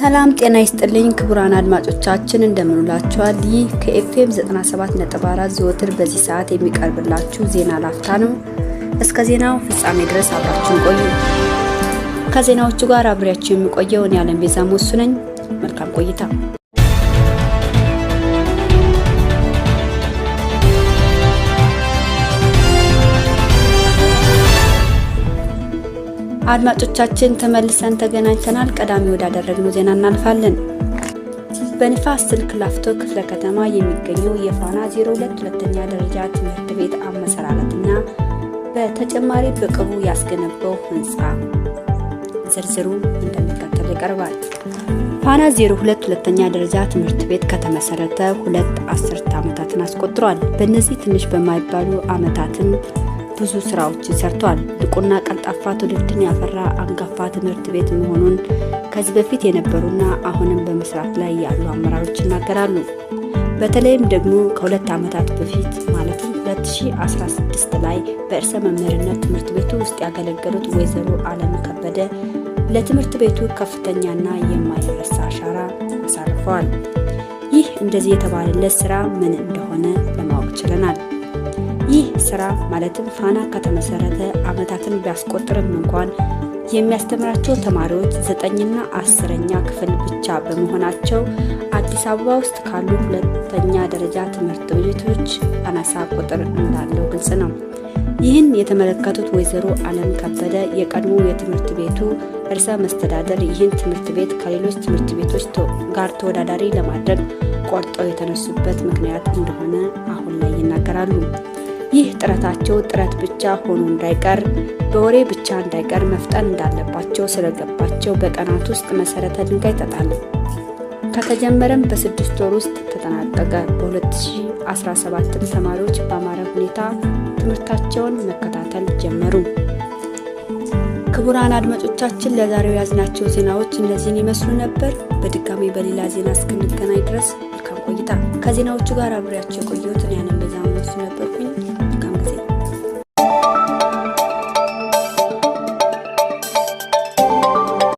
ሰላም ጤና ይስጥልኝ ክቡራን አድማጮቻችን እንደምንላችኋል። ይህ ከኤፍኤም 97.4 ዘወትር በዚህ ሰዓት የሚቀርብላችሁ ዜና ላፍታ ነው። እስከ ዜናው ፍጻሜ ድረስ አብራችሁን ቆዩ። ከዜናዎቹ ጋር አብሬያችሁ የሚቆየው እኔ ዓለም ቤዛ ሞሱ ነኝ። መልካም ቆይታ። አድማጮቻችን ተመልሰን ተገናኝተናል። ቀዳሚ ወዳደረግነው ዜና እናልፋለን። በንፋስ ስልክ ላፍቶ ክፍለ ከተማ የሚገኘው የፋና 02 ሁለተኛ ደረጃ ትምህርት ቤት አመሰራረትና በተጨማሪ በቅርቡ ያስገነባው ህንጻ ዝርዝሩ እንደሚከተለው ይቀርባል። ፋና 02 ሁለተኛ ደረጃ ትምህርት ቤት ከተመሰረተ 2 አስርት ዓመታትን አስቆጥሯል። በእነዚህ ትንሽ በማይባሉ ዓመታትም ብዙ ስራዎችን ሰርቷል። ልቁና ቀልጣፋ ትውልድን ያፈራ አንጋፋ ትምህርት ቤት መሆኑን ከዚህ በፊት የነበሩና አሁንም በመስራት ላይ ያሉ አመራሮች ይናገራሉ። በተለይም ደግሞ ከ2 ዓመታት በፊት ማለትም 2016 ላይ በእርሰ መምህርነት ትምህርት ቤቱ ውስጥ ያገለገሉት ወይዘሮ አለም ከበደ ለትምህርት ቤቱ ከፍተኛና የማይረሳ አሻራ አሳርፈዋል። ይህ እንደዚህ የተባለለት ስራ ምን እንደሆነ ለማወቅ ችለናል። ይህ ስራ ማለትም ፋና ከተመሰረተ ዓመታትን ቢያስቆጥርም እንኳን የሚያስተምራቸው ተማሪዎች 9ኛ 10ኛ ክፍል ብቻ በመሆናቸው አዲስ አበባ ውስጥ ካሉ ሁለተኛ ደረጃ ትምህርት ቤቶች አናሳ ቁጥር እንዳለው ግልጽ ነው። ይህን የተመለከቱት ወይዘሮ አለም ከበደ የቀድሞ የትምህርት ቤቱ ርዕሰ መስተዳደር ይህን ትምህርት ቤት ከሌሎች ትምህርት ቤቶች ጋር ተወዳዳሪ ለማድረግ ቆርጠው የተነሱበት ምክንያት እንደሆነ አሁን ላይ ይናገራሉ። ይህ ጥረታቸው ጥረት ብቻ ሆኖ እንዳይቀር በወሬ ብቻ እንዳይቀር መፍጠን እንዳለባቸው ስለገባቸው በቀናት ውስጥ መሰረተ ድንጋይ ተጣለ። ከተጀመረም በ6 ወር ውስጥ ተጠናቀቀ። በ2017 ተማሪዎች በአማረ ሁኔታ ትምህርታቸውን መከታተል ጀመሩ። ክቡራን አድማጮቻችን ለዛሬው ያዝናቸው ዜናዎች እነዚህን ይመስሉ ነበር። በድጋሚ በሌላ ዜና እስክንገናኝ ድረስ መልካም ቆይታ። ከዜናዎቹ ጋር አብሬያችሁ የቆየሁት እኔ ዓለም ቤዛ ሞሱ ነበርኩኝ።